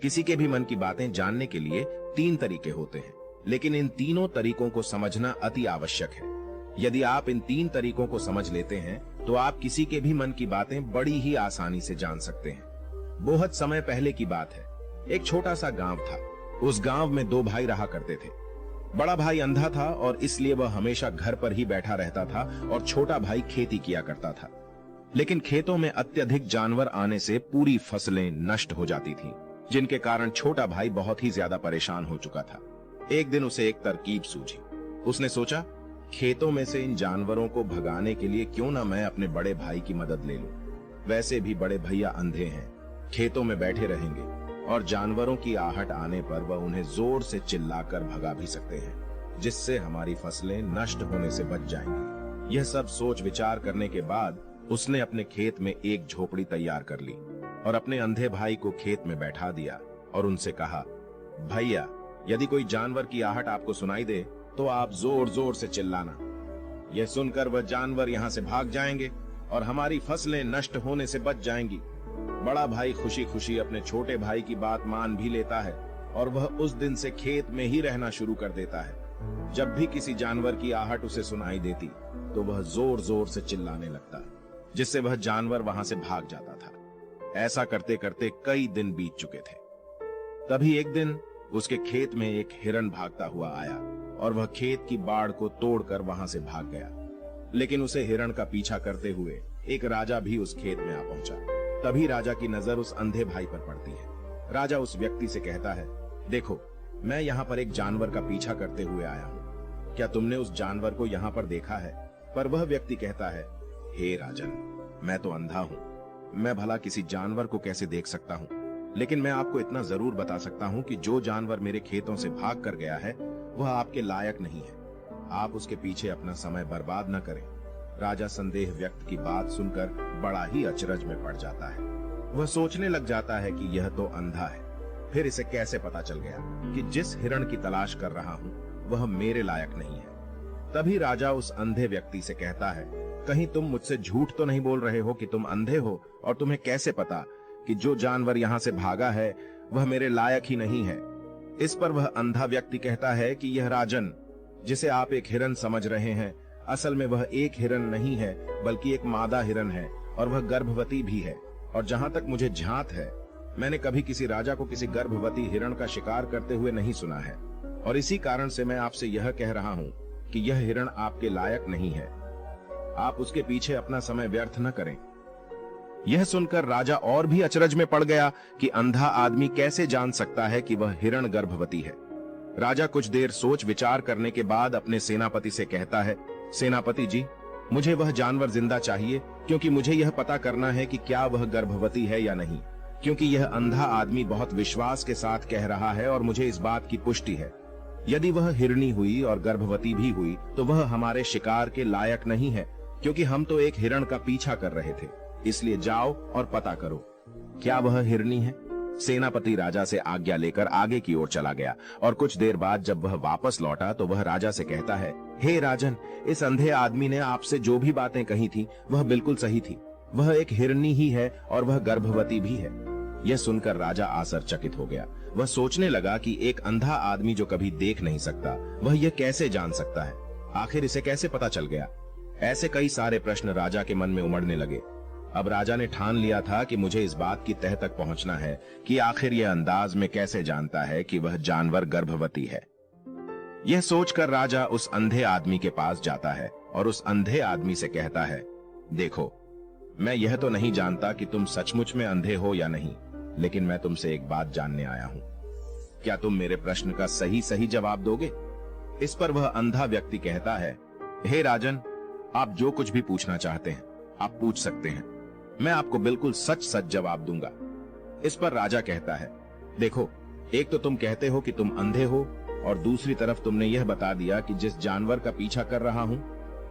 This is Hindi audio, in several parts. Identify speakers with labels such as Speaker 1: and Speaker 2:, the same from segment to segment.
Speaker 1: किसी के भी मन की बातें जानने के लिए 3 तरीके होते हैं, लेकिन इन तीनों तरीकों को समझना अति आवश्यक है। यदि आप इन 3 तरीकों को समझ लेते हैं तो आप किसी के भी मन की बातें बड़ी ही आसानी से जान सकते हैं। बहुत समय पहले की बात है। एक छोटा सा गांव था। उस गांव में 2 भाई रहा करते थे। बड़ा भाई अंधा था और इसलिए वह हमेशा घर पर ही बैठा रहता था और छोटा भाई खेती किया करता था। लेकिन खेतों में अत्यधिक जानवर आने से पूरी फसलें नष्ट हो जाती थीं, जिनके कारण छोटा भाई बहुत ही ज्यादा परेशान हो चुका था। एक दिन उसे एक तरकीब सूझी। उसने सोचा, खेतों में से इन जानवरों को भगाने के लिए क्यों ना मैं अपने बड़े भाई की मदद ले लूं। वैसे भी बड़े भैया अंधे हैं, खेतों में बैठे रहेंगे और जानवरों की आहट आने पर वह उन्हें जोर से चिल्लाकर भगा भी सकते हैं, जिससे हमारी फसलें नष्ट होने से बच जाएंगी। यह सब सोच विचार करने के बाद उसने अपने खेत में एक झोपड़ी तैयार कर ली और अपने अंधे भाई को खेत में बैठा दिया और उनसे कहा, भैया, यदि कोई जानवर की आहट आपको सुनाई दे तो आप जोर जोर से चिल्लाना। यह सुनकर वह जानवर यहाँ से भाग जाएंगे और हमारी फसलें नष्ट होने से बच जाएंगी। बड़ा भाई खुशी खुशी अपने छोटे भाई की बात मान भी लेता है और वह उस दिन से खेत में ही रहना शुरू कर देता है। जब भी किसी जानवर की आहट उसे सुनाई देती तो वह जोर जोर से चिल्लाने लगता, जिससे वह जानवर वहां से भाग जाता था। ऐसा करते करते कई दिन बीत चुके थे। तभी एक दिन उसके खेत में एक हिरण भागता हुआ आया और वह खेत की बाड़ को तोड़कर वहां से भाग गया। लेकिन उसे हिरण का पीछा करते हुए एक राजा भी उस खेत में आ पहुंचा। तभी राजा की नजर उस अंधे भाई पर पड़ती है। राजा उस व्यक्ति से कहता है, देखो, मैं यहाँ पर एक जानवर का पीछा करते हुए आया हूँ। क्या तुमने उस जानवर को यहाँ पर देखा है? पर वह व्यक्ति कहता है, हे राजन, मैं तो अंधा हूँ, मैं भला किसी जानवर को कैसे देख सकता हूँ? लेकिन मैं आपको इतना जरूर बता सकता हूँ कि जो जानवर मेरे खेतों से भाग कर गया है वह आपके लायक नहीं है। आप उसके पीछे अपना समय बर्बाद न करें। राजा संदेह व्यक्त की बात सुनकर बड़ा ही अचरज में पड़ जाता है। वह सोचने लग जाता है कि यह तो अंधा है, फिर इसे कैसे पता चल गया कि जिस हिरण की तलाश कर रहा हूँ वह मेरे लायक नहीं है। तभी राजा उस अंधे व्यक्ति से कहता है, कहीं तुम मुझसे झूठ तो नहीं बोल रहे हो कि तुम अंधे हो और तुम्हें कैसे पता कि जो जानवर यहाँ से भागा है वह मेरे लायक ही नहीं है? इस पर वह अंधा व्यक्ति कहता है कि यह राजन, जिसे आप एक हिरण समझ रहे हैं, असल में वह एक हिरण नहीं है बल्कि एक मादा हिरण है और वह गर्भवती भी है। और जहां तक मुझे झांत है, मैंने कभी किसी राजा को किसी गर्भवती हिरण का शिकार करते हुए नहीं सुना है। और इसी कारण से मैं आपसे यह कह रहा हूं कि यह हिरण आपके लायक नहीं है। आप उसके पीछे अपना समय व्यर्थ न करें। यह सुनकर राजा और भी अचरज में पड़ गया कि अंधा आदमी कैसे जान सकता है कि वह हिरण गर्भवती है। राजा कुछ देर सोच विचार करने के बाद अपने सेनापति से कहता है, सेनापति जी, मुझे वह जानवर जिंदा चाहिए, क्योंकि मुझे यह पता करना है कि क्या वह गर्भवती है या नहीं। क्योंकि यह अंधा आदमी बहुत विश्वास के साथ कह रहा है और मुझे इस बात की पुष्टि है। यदि वह हिरणी हुई और गर्भवती भी हुई तो वह हमारे शिकार के लायक नहीं है, क्योंकि हम तो एक हिरण का पीछा कर रहे थे। इसलिए जाओ और पता करो, क्या वह हिरणी है? सेनापति राजा से आज्ञा लेकर आगे की ओर चला गया और कुछ देर बाद जब वह वापस लौटा तो वह राजा से कहता है, हे राजन, इस अंधे आदमी ने आपसे जो भी बातें कही थी वह बिल्कुल सही थी। वह एक हिरणी ही है और वह गर्भवती भी है। यह सुनकर राजा आश्चर्यचकित हो गया। वह सोचने लगा कि एक अंधा आदमी जो कभी देख नहीं सकता, वह यह कैसे जान सकता है? आखिर इसे कैसे पता चल गया? ऐसे कई सारे प्रश्न राजा के मन में उमड़ने लगे। अब राजा ने ठान लिया था कि मुझे इस बात की तह तक पहुंचना है कि आखिर यह अंदाज में कैसे जानता है कि वह जानवर गर्भवती है। यह सोचकर राजा उस अंधे आदमी के पास जाता है और उस अंधे आदमी से कहता है, देखो, मैं यह तो नहीं जानता कि तुम सचमुच में अंधे हो या नहीं, लेकिन मैं तुमसे एक बात जानने आया हूं। क्या तुम मेरे प्रश्न का सही सही जवाब दोगे? इस पर वह अंधा व्यक्ति कहता है, हे राजन, आप जो कुछ भी पूछना चाहते हैं आप पूछ सकते हैं। मैं आपको बिल्कुल सच सच जवाब दूंगा। इस पर राजा कहता है, देखो, एक तो तुम कहते हो कि तुम अंधे हो और दूसरी तरफ तुमने यह बता दिया कि जिस जानवर का पीछा कर रहा हूं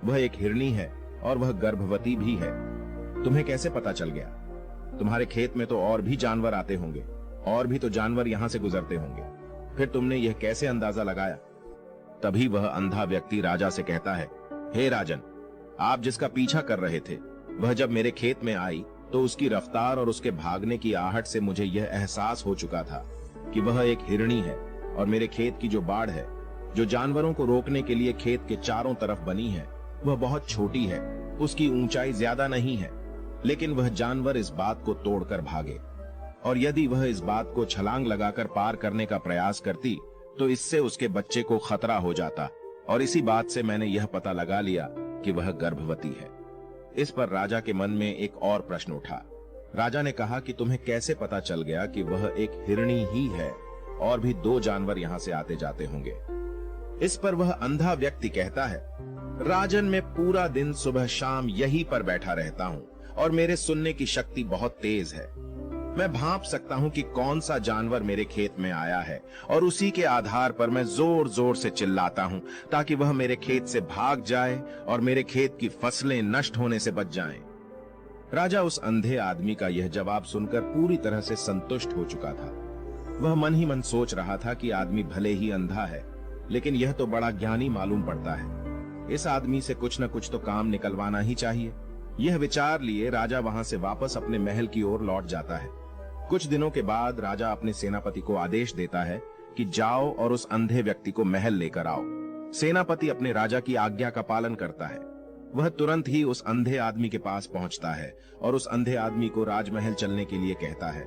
Speaker 1: वह एक हिरणी है और वह गर्भवती भी है। तुम्हें कैसे पता चल गया? तुम्हारे खेत में तो और भी जानवर आते होंगे, और भी तो जानवर यहां से गुजरते होंगे, फिर तुमने यह कैसे अंदाजा लगाया? तभी वह अंधा व्यक्ति राजा से कहता है, हे राजन, आप जिसका पीछा कर रहे थे वह जब मेरे खेत में आई तो उसकी रफ्तार और उसके भागने की आहट से मुझे यह एहसास हो चुका था कि वह एक हिरणी है और मेरे खेत की जो बाड़ है, जो जानवरों को रोकने के लिए खेत के चारों तरफ बनी है, वह बहुत छोटी है। उसकी ऊंचाई ज्यादा नहीं है, लेकिन वह जानवर इस बात को तोड़कर भागे, और यदि वह इस बात को छलांग लगाकर पार करने का प्रयास करती तो इससे उसके बच्चे को खतरा हो जाता। और इसी बात से मैंने यह पता लगा लिया कि वह गर्भवती है। इस पर राजा के मन में एक और प्रश्न उठा। राजा ने कहा कि तुम्हें कैसे पता चल गया कि वह एक हिरणी ही है, और भी 2 जानवर यहाँ से आते जाते होंगे। इस पर वह अंधा व्यक्ति कहता है, राजन, मैं पूरा दिन सुबह शाम यहीं पर बैठा रहता हूँ और मेरे सुनने की शक्ति बहुत तेज है। मैं भांप सकता हूँ कि कौन सा जानवर मेरे खेत में आया है, और उसी के आधार पर मैं जोर जोर से चिल्लाता हूँ ताकि वह मेरे खेत से भाग जाए और मेरे खेत की फसलें नष्ट होने से बच जाएं। राजा उस अंधे आदमी का यह जवाब सुनकर पूरी तरह से संतुष्ट हो चुका था। वह मन ही मन सोच रहा था कि आदमी भले ही अंधा है, लेकिन यह तो बड़ा ज्ञानी मालूम पड़ता है। इस आदमी से कुछ न कुछ तो काम निकलवाना ही चाहिए। यह विचार लिए राजा वहां से वापस अपने महल की ओर लौट जाता है। कुछ दिनों के बाद राजा अपने सेनापति को आदेश देता है कि जाओ और उस अंधे व्यक्ति को महल लेकर आओ। सेनापति अपने राजा की आज्ञा का पालन करता है। वह तुरंत ही उस अंधे आदमी के पास पहुंचता है और उस अंधे आदमी को राजमहल चलने के लिए कहता है।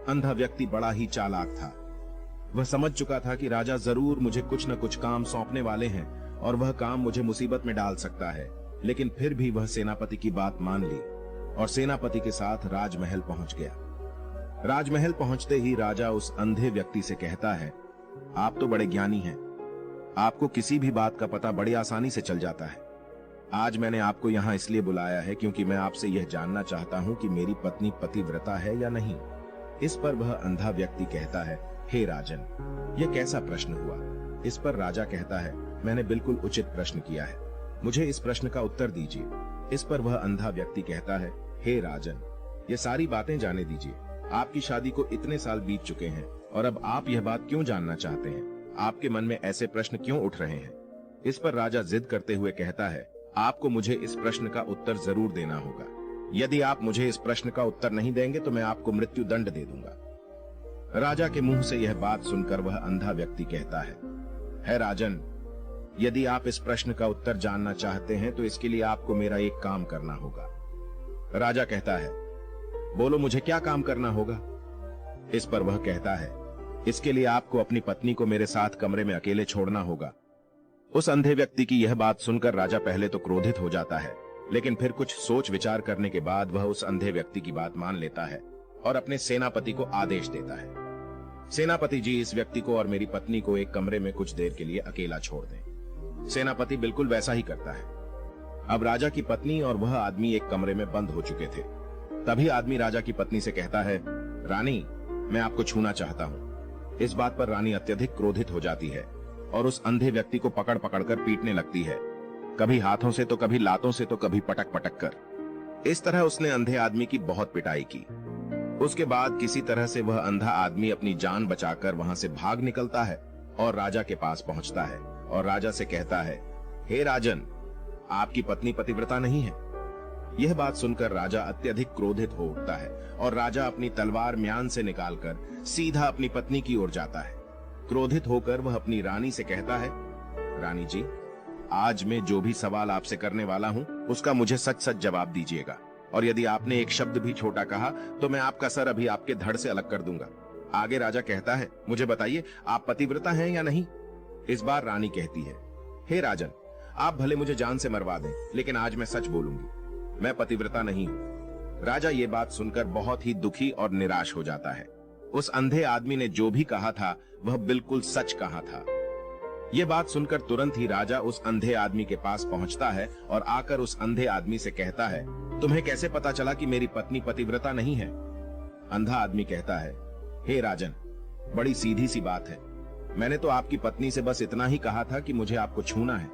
Speaker 1: अंधा व्यक्ति बड़ा ही चालाक था। वह समझ चुका था कि राजा जरूर मुझे कुछ न कुछ काम सौंपने वाले हैं और वह काम मुझे मुसीबत में डाल सकता है, लेकिन फिर भी वह सेनापति की बात मान ली और सेनापति के साथ राजमहल पहुंच गया। राजमहल पहुंचते ही राजा उस अंधे व्यक्ति से कहता है, आप तो बड़े ज्ञानी हैं, आपको किसी भी बात का पता बड़ी आसानी से चल जाता है। आज मैंने आपको यहाँ इसलिए बुलाया है क्योंकि मैं आपसे यह जानना चाहता हूँ कि मेरी पत्नी पतिव्रता है या नहीं। इस पर वह अंधा व्यक्ति कहता है, हे राजन, यह कैसा प्रश्न हुआ। इस पर राजा कहता है, मैंने बिल्कुल उचित प्रश्न किया है, मुझे इस प्रश्न का उत्तर दीजिए। इस पर वह अंधा व्यक्ति कहता है, हे राजन, ये सारी बातें जाने दीजिए। आपकी शादी को इतने साल बीत चुके हैं और अब आप यह बात क्यों जानना चाहते हैं? आपके मन में ऐसे प्रश्न क्यों उठ रहे हैं? इस पर राजा जिद करते हुए कहता है, आपको मुझे इस प्रश्न का उत्तर जरूर देना होगा। यदि आप मुझे इस प्रश्न का उत्तर नहीं देंगे तो मैं आपको मृत्यु दंड दे दूंगा। राजा के मुंह से यह बात सुनकर वह अंधा व्यक्ति कहता है राजन, यदि आप इस प्रश्न का उत्तर जानना चाहते हैं तो इसके लिए आपको मेरा एक काम करना होगा। राजा कहता है, बोलो मुझे क्या काम करना होगा? इस पर वह कहता है, इसके लिए आपको अपनी पत्नी को मेरे साथ कमरे में अकेले छोड़ना होगा। उस अंधे व्यक्ति की यह बात सुनकर राजा पहले तो क्रोधित हो जाता है, लेकिन फिर कुछ सोच विचार करने के बाद वह उस अंधे व्यक्ति की बात मान लेता है और अपने सेनापति को आदेश देता है, सेनापति जी, इस व्यक्ति को और मेरी पत्नी को एक कमरे में कुछ देर के लिए अकेला छोड़ दें। सेनापति बिल्कुल वैसा ही करता है। अब राजा की पत्नी और वह आदमी एक कमरे में बंद हो चुके थे। तभी आदमी राजा की पत्नी से कहता है, रानी, मैं आपको छूना चाहता हूँ। इस बात पर रानी अत्यधिक क्रोधित हो जाती है और उस अंधे व्यक्ति को पकड़ पकड़ कर पीटने लगती है, कभी हाथों से तो कभी लातों से तो कभी पटक पटक कर। इस तरह उसने अंधे आदमी की बहुत पिटाई की। उसके बाद किसी तरह से वह अंधा आदमी अपनी जान बचाकर वहां से भाग निकलता है और राजा के पास पहुंचता है और राजा से कहता है, हे राजन, आपकी पत्नी पतिव्रता नहीं है। यह बात सुनकर राजा अत्यधिक क्रोधित हो उठता है और राजा अपनी तलवार म्यान से निकालकर सीधा अपनी पत्नी की ओर जाता है। क्रोधित होकर वह अपनी रानी से कहता है, रानी जी, आज मैं जो भी सवाल आपसे करने वाला हूँ उसका मुझे सच सच जवाब दीजिएगा, और यदि आपने एक शब्द भी छोटा कहा तो मैं आपका सर अभी आपके धड़ से अलग कर दूंगा। आगे राजा कहता है, मुझे बताइए, आप पतिव्रता हैं या नहीं? इस बार रानी कहती है, हे राजन, आप भले मुझे जान से मरवा दें, लेकिन आज मैं सच बोलूंगी, मैं पतिव्रता नहीं हूँ। राजा ये बात सुनकर बहुत ही दुखी और निराश हो जाता है। उस अंधे आदमी ने जो भी कहा था वह बिल्कुल सच कहा था। ये बात सुनकर तुरंत ही राजा उस अंधे आदमी के पास पहुंचता है और आकर उस अंधे आदमी से कहता है, तुम्हें कैसे पता चला कि मेरी पत्नी पतिव्रता नहीं है? अंधा आदमी कहता है, हे राजन, बड़ी सीधी सी बात है, मैंने तो आपकी पत्नी से बस इतना ही कहा था कि मुझे आपको छूना है।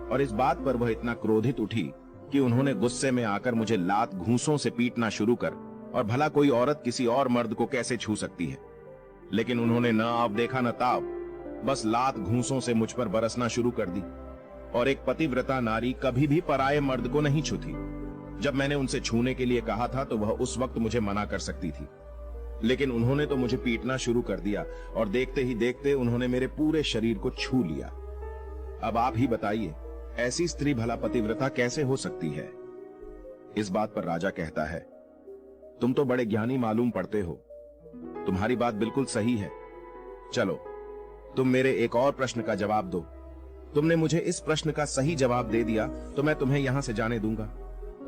Speaker 1: और इस बात पर वह इतना क्रोधित उठी कि उन्होंने गुस्से में आकर मुझे लात घूंसों से पीटना शुरू कर, और भला कोई औरत किसी और मर्द को कैसे छू सकती है। लेकिन उन्होंने न आव देखा न ताव, बस लात घूंसों से मुझ पर बरसना शुरू कर दी, और एक पतिव्रता नारी कभी भी पराये मर्द को नहीं छूती। जब मैंने उनसे छूने के लिए कहा था तो वह उस वक्त मुझे मना कर सकती थी, लेकिन उन्होंने तो मुझे पीटना शुरू कर दिया और देखते ही देखते उन्होंने मेरे पूरे शरीर को छू लिया। अब आप ही बताइए, ऐसी स्त्री भला पतिव्रता कैसे हो सकती है? इस बात पर राजा कहता है, तुम तो बड़े ज्ञानी मालूम पड़ते हो, तुम्हारी बात बिल्कुल सही है। चलो तुम मेरे एक और प्रश्न का जवाब दो। तुमने मुझे इस प्रश्न का सही जवाब दे दिया तो मैं तुम्हें यहां से जाने दूंगा।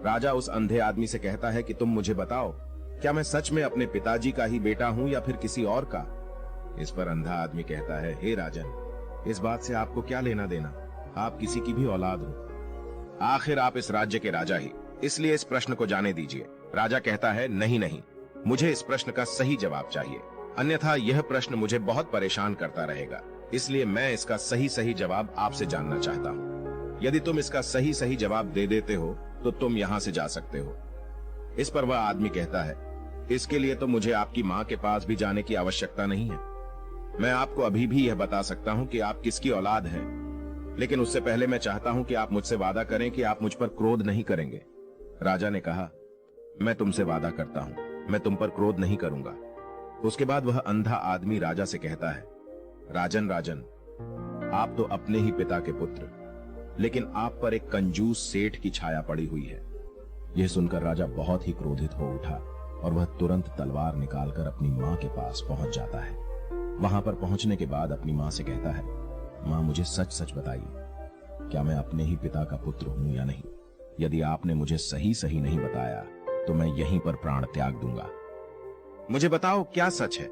Speaker 1: राजा उस अंधे आदमी से कहता है कि तुम मुझे बताओ, क्या मैं सच में अपने पिताजी का ही बेटा हूं या फिर किसी और का? इस पर अंधा आदमी कहता है, हे राजन, इस बात से आपको क्या लेना देना, आप किसी की भी औलाद हो, आखिर आप इस राज्य के राजा ही, इसलिए इस प्रश्न को जाने दीजिए। राजा कहता है, नहीं नहीं, मुझे इस प्रश्न का सही जवाब चाहिए, अन्यथा यह प्रश्न मुझे बहुत परेशान करता रहेगा, इसलिए मैं इसका सही सही जवाब आपसे जानना चाहता हूँ। यदि तुम इसका सही सही जवाब दे देते हो तो तुम यहाँ से जा सकते हो। इस पर वह आदमी कहता है, इसके लिए तो मुझे आपकी माँ के पास भी जाने की आवश्यकता नहीं है। मैं आपको अभी भी यह बता सकता हूँ कि आप किसकी औलाद हैं, लेकिन उससे पहले मैं चाहता हूँ कि आप मुझसे वादा करें कि आप मुझ पर क्रोध नहीं करेंगे। राजा ने कहा, मैं तुमसे वादा करता हूँ, मैं तुम पर क्रोध नहीं करूंगा। उसके बाद वह अंधा आदमी राजा से कहता है, राजन राजन, आप तो अपने ही पिता के पुत्र, लेकिन आप पर एक कंजूस सेठ की छाया पड़ी हुई है। यह सुनकर राजा बहुत ही क्रोधित हो उठा और वह तुरंत तलवार निकालकर अपनी माँ के पास पहुंच जाता है। वहां पर पहुंचने के बाद अपनी माँ से कहता है, माँ मुझे सच सच बताइए, क्या मैं अपने ही पिता का पुत्र हूं या नहीं? यदि आपने मुझे सही सही नहीं बताया तो मैं यहीं पर प्राण त्याग दूंगा। मुझे बताओ क्या सच है?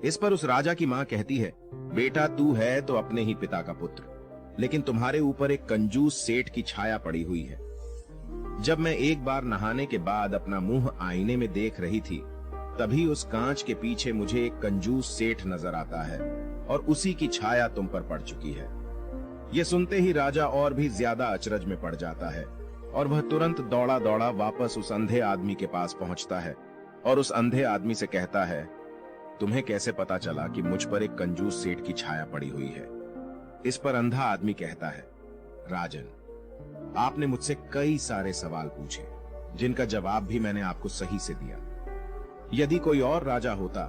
Speaker 1: इस पर उस राजा की मां कहती है, बेटा तू है तो अपने ही पिता का पुत्र, लेकिन तुम्हारे ऊपर एक कंजूस सेठ की छाया पड़ी हुई है। जब मैं एक बार नहाने के बाद अपना मुंह आईने में देख रही थी, तभी उस कांच के पीछे मुझे एक कंजूस सेठ नजर आता है और उसी की छाया तुम पर पड़ चुकी है। यह सुनते ही राजा और भी ज्यादा अचरज में पड़ जाता है और वह तुरंत दौड़ा दौड़ा वापस उस अंधे आदमी के पास पहुंचता है और उस अंधे आदमी से कहता है, तुम्हें कैसे पता चला कि मुझ पर एक कंजूस सेठ की छाया पड़ी हुई है? इस पर अंधा आदमी कहता है, राजन, आपने मुझसे कई सारे सवाल पूछे जिनका जवाब भी मैंने आपको सही से दिया। यदि कोई और राजा होता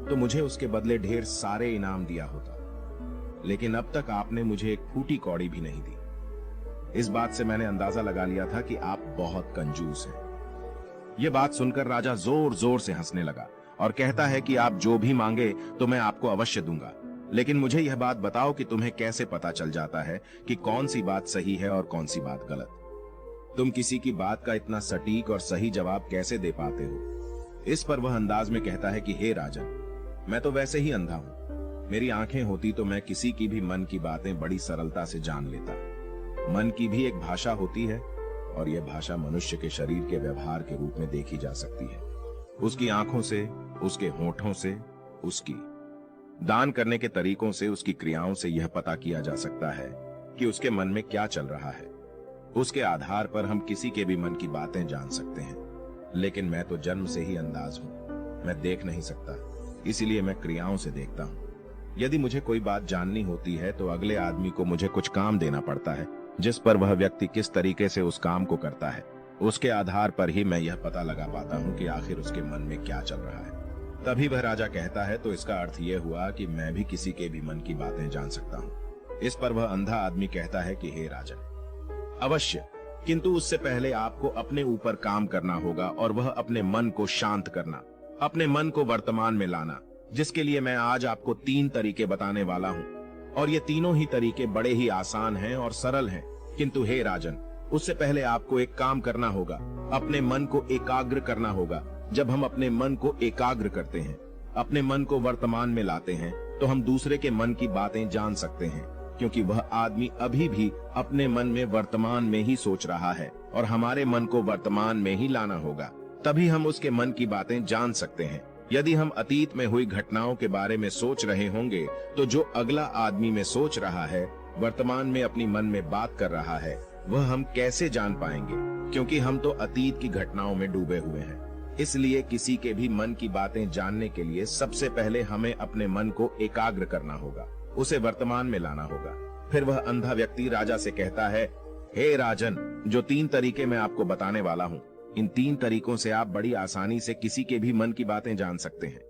Speaker 1: तो मुझे उसके बदले ढेर सारे इनाम दिया होता, लेकिन अब तक आपने मुझे एक फूटी कौड़ी भी नहीं दी। इस बात से मैंने अंदाजा लगा लिया था कि आप बहुत कंजूस हैं। यह बात सुनकर राजा जोर जोर से हंसने लगा और कहता है कि आप जो भी मांगे तो मैं आपको अवश्य दूंगा, लेकिन मुझे यह बात बताओ कि तुम्हें कैसे पता चल जाता है कि कौन सी बात सही है और कौन सी बात गलत? तुम किसी की बात का इतना सटीक और सही जवाब कैसे दे पाते हो? इस पर वह अंदाज में कहता है कि हे राजन, मैं तो वैसे ही अंधा हूं। मेरी आंखें होती तो मैं किसी की भी मन की बातें बड़ी सरलता से जान लेता। मन की भी एक भाषा होती है और यह भाषा मनुष्य के शरीर के व्यवहार के रूप में देखी जा सकती है। उसकी आंखों से, उसके होठों से, उसकी दान करने के तरीकों से, उसकी क्रियाओं से यह पता किया जा सकता है कि उसके मन में क्या चल रहा है। उसके आधार पर हम किसी के भी मन की बातें जान सकते हैं, लेकिन मैं तो जन्म से ही अंधाज हूं। मैं देख नहीं सकता, इसीलिए मैं क्रियाओं से देखता हूं। यदि मुझे कोई बात जाननी होती है तो अगले आदमी को मुझे कुछ काम देना पड़ता है, जिस पर वह व्यक्ति किस तरीके से उस काम को करता है, उसके आधार पर ही मैं यह पता लगा पाता हूं कि आखिर उसके मन में क्या चल रहा है। तभी वह राजा कहता है, तो इसका अर्थ यह हुआ कि मैं भी किसी के भी मन की बातें जान सकता हूं। इस पर वह अंधा आदमी कहता है कि हे राजन, अवश्य, किंतु उससे पहले आपको अपने ऊपर काम करना होगा और वह अपने मन को शांत करना, अपने मन को वर्तमान में लाना, जिसके लिए मैं आज आपको 3 तरीके बताने वाला हूं। और ये तीनों ही तरीके बड़े ही आसान हैं और सरल हैं, किंतु हे राजन, उससे पहले आपको एक काम करना होगा, अपने मन को एकाग्र करना होगा। जब हम अपने मन को एकाग्र करते हैं, अपने मन को वर्तमान में लाते हैं, तो हम दूसरे के मन की बातें जान सकते हैं, क्योंकि वह आदमी अभी भी अपने मन में वर्तमान में ही सोच रहा है और हमारे मन को वर्तमान में ही लाना होगा, तभी हम उसके मन की बातें जान सकते हैं। यदि हम अतीत में हुई घटनाओं के बारे में सोच रहे होंगे, तो जो अगला आदमी में सोच रहा है, वर्तमान में अपनी मन में बात कर रहा है, वह हम कैसे जान पाएंगे? क्योंकि हम तो अतीत की घटनाओं में डूबे हुए हैं। इसलिए किसी के भी मन की बातें जानने के लिए सबसे पहले हमें अपने मन को एकाग्र करना होगा, उसे वर्तमान में लाना होगा। फिर वह अंधा व्यक्ति राजा से कहता है, हे राजन, जो 3 तरीके मैं आपको बताने वाला हूँ, इन 3 तरीकों से आप बड़ी आसानी से किसी के भी मन की बातें जान सकते हैं।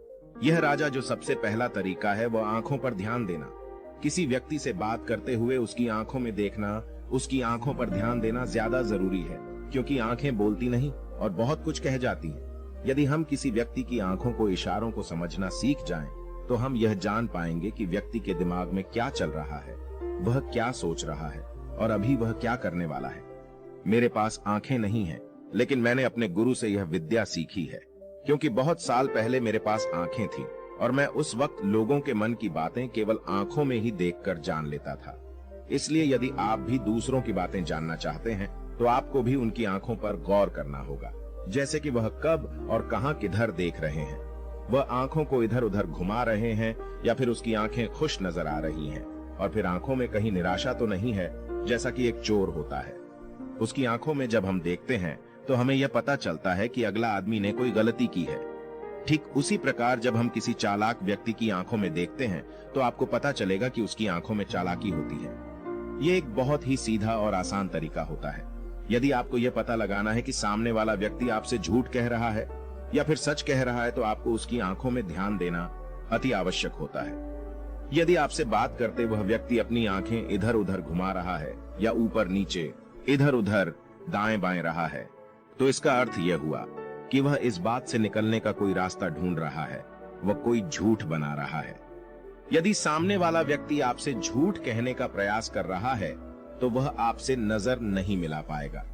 Speaker 1: यह राजा जो सबसे पहला तरीका है वह आंखों पर ध्यान देना। किसी व्यक्ति से बात करते हुए उसकी आंखों में देखना, उसकी आंखों पर ध्यान देना ज्यादा जरूरी है, क्योंकि आंखें बोलती नहीं और बहुत कुछ कह जाती हैं। यदि हम किसी व्यक्ति की आंखों को, इशारों को समझना सीख जाएं, तो हम यह जान पाएंगे कि व्यक्ति के दिमाग में क्या चल रहा है, वह क्या सोच रहा है और अभी वह क्या करने वाला है। मेरे पास आंखें नहीं हैं, लेकिन मैंने अपने गुरु से यह विद्या सीखी है, क्योंकि बहुत साल पहले मेरे पास आंखें थीं और मैं उस वक्त लोगों के मन की बातें केवल आंखों में ही देखकर जान लेता था। इसलिए यदि आप भी दूसरों की बातें जानना चाहते हैं, तो आपको भी उनकी आंखों पर गौर करना होगा, जैसे कि वह कब और कहां किधर देख रहे हैं। वह आंखों को इधर उधर घुमा रहे हैं या फिर उसकी आंखें खुश नजर आ रही हैं, और फिर आंखों में कहीं निराशा तो नहीं है, जैसा कि एक चोर होता है। उसकी आंखों में जब हम देखते हैं तो हमें यह पता चलता है कि अगला आदमी ने कोई गलती की है। ठीक उसी प्रकार जब हम किसी चालाक व्यक्ति की आंखों में देखते हैं तो आपको पता चलेगा कि उसकी आंखों में चालाकी होती है। ये एक बहुत ही सीधा और आसान तरीका होता है। यदि आपको यह पता लगाना है कि सामने वाला व्यक्ति आपसे झूठ कह रहा है या फिर सच कह रहा है, तो आपको उसकी आंखों में ध्यान देना अति आवश्यक होता है। यदि आपसे बात करते वह व्यक्ति अपनी आंखें इधर उधर घुमा रहा है या ऊपर नीचे, इधर उधर दाएं बाएं रहा है, तो इसका अर्थ यह हुआ कि वह इस बात से निकलने का कोई रास्ता ढूंढ रहा है, वह कोई झूठ बना रहा है। यदि सामने वाला व्यक्ति आपसे झूठ कहने का प्रयास कर रहा है, तो वह आपसे नजर नहीं मिला पाएगा।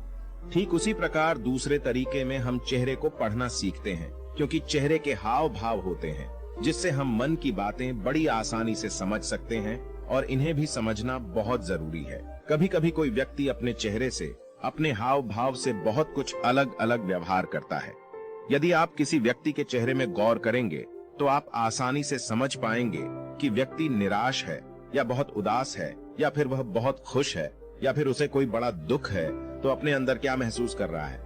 Speaker 1: ठीक उसी प्रकार दूसरे तरीके में हम चेहरे को पढ़ना सीखते हैं, क्योंकि चेहरे के हाव भाव होते हैं जिससे हम मन की बातें बड़ी आसानी से समझ सकते हैं, और इन्हें भी समझना बहुत जरूरी है। कभी कभी कोई व्यक्ति अपने चेहरे से, अपने हाव भाव से बहुत कुछ अलग अलग व्यवहार करता है। यदि आप किसी व्यक्ति के चेहरे में गौर करेंगे तो आप आसानी से समझ पाएंगे कि व्यक्ति निराश है या बहुत उदास है, या फिर वह बहुत खुश है, या फिर उसे कोई बड़ा दुख है, तो अपने अंदर क्या महसूस कर रहा है।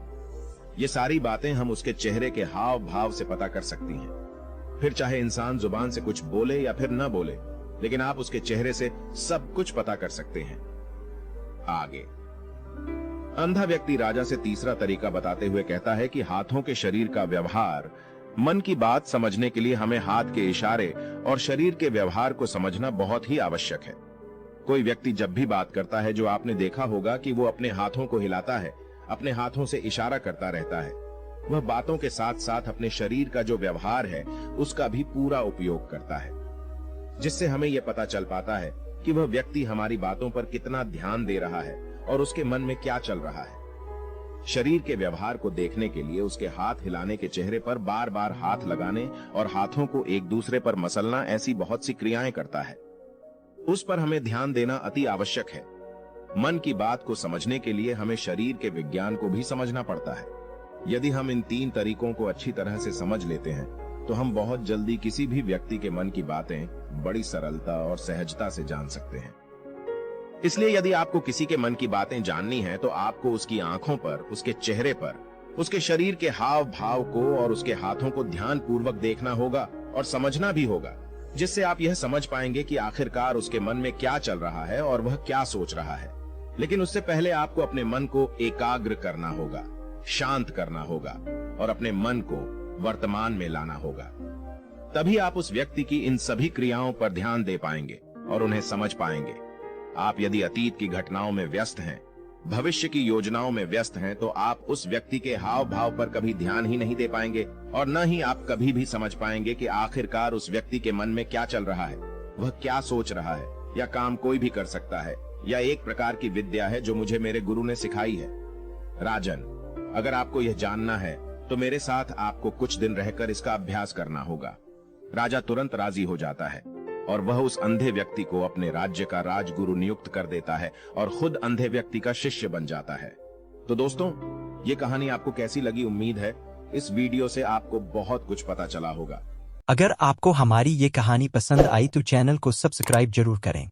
Speaker 1: ये सारी बातें हम उसके चेहरे के हाव भाव से पता कर सकती हैं। फिर चाहे इंसान जुबान से कुछ बोले या फिर न बोले, लेकिन आप उसके चेहरे से सब कुछ पता कर सकते हैं। आगे अंधा व्यक्ति राजा से तीसरा तरीका बताते हुए कहता है कि हाथों के शरीर का व्यवहार, मन की बात समझने के लिए हमें हाथ के इशारे और शरीर के व्यवहार को समझना बहुत ही आवश्यक है। कोई व्यक्ति जब भी बात करता है, जो आपने देखा होगा कि वो अपने हाथों को हिलाता है, अपने हाथों से इशारा करता रहता है। वह बातों के साथ साथ अपने शरीर का जो व्यवहार है उसका भी पूरा उपयोग करता है, जिससे हमें यह पता चल पाता है कि वह व्यक्ति हमारी बातों पर कितना ध्यान दे रहा है और उसके मन में क्या चल रहा है। शरीर के व्यवहार को देखने के लिए उसके हाथ हिलाने के चेहरे पर बार बार हाथ लगाने और हाथों को एक दूसरे पर मसलना, ऐसी बहुत सी क्रियाएं करता है। उस पर हमें ध्यान देना अति आवश्यक है। मन की बात को समझने के लिए हमें शरीर के विज्ञान को भी समझना पड़ता है। यदि हम इन 3 तरीकों को अच्छी तरह से समझ लेते हैं, तो हम बहुत जल्दी किसी भी व्यक्ति के मन की बातें बड़ी सरलता और सहजता से जान सकते हैं। इसलिए यदि आपको किसी के मन की बातें जाननी है, तो आपको उसकी आंखों पर, उसके चेहरे पर, उसके शरीर के हाव भाव को और उसके हाथों को ध्यान पूर्वक देखना होगा और समझना भी होगा, जिससे आप यह समझ पाएंगे कि आखिरकार उसके मन में क्या चल रहा है और वह क्या सोच रहा है। लेकिन उससे पहले आपको अपने मन को एकाग्र करना होगा, शांत करना होगा और अपने मन को वर्तमान में लाना होगा। तभी आप उस व्यक्ति की इन सभी क्रियाओं पर ध्यान दे पाएंगे और उन्हें समझ पाएंगे। आप यदि अतीत की घटनाओं में व्यस्त हैं, भविष्य की योजनाओं में व्यस्त हैं, तो आप उस व्यक्ति के हाव भाव पर कभी ध्यान ही नहीं दे पाएंगे और न ही आप कभी भी समझ पाएंगे कि आखिरकार उस व्यक्ति के मन में क्या चल रहा है, वह क्या सोच रहा है। या काम कोई भी कर सकता है, या एक प्रकार की विद्या है जो मुझे मेरे गुरु ने सिखाई है। राजन, अगर आपको यह जानना है तो मेरे साथ आपको कुछ दिन रहकर इसका अभ्यास करना होगा। राजा तुरंत राजी हो जाता है और वह उस अंधे व्यक्ति को अपने राज्य का राजगुरु नियुक्त कर देता है और खुद अंधे व्यक्ति का शिष्य बन जाता है। तो दोस्तों, ये कहानी आपको कैसी लगी? उम्मीद है इस वीडियो से आपको बहुत कुछ पता चला होगा।
Speaker 2: अगर आपको हमारी ये कहानी पसंद आई तो चैनल को सब्सक्राइब जरूर करें।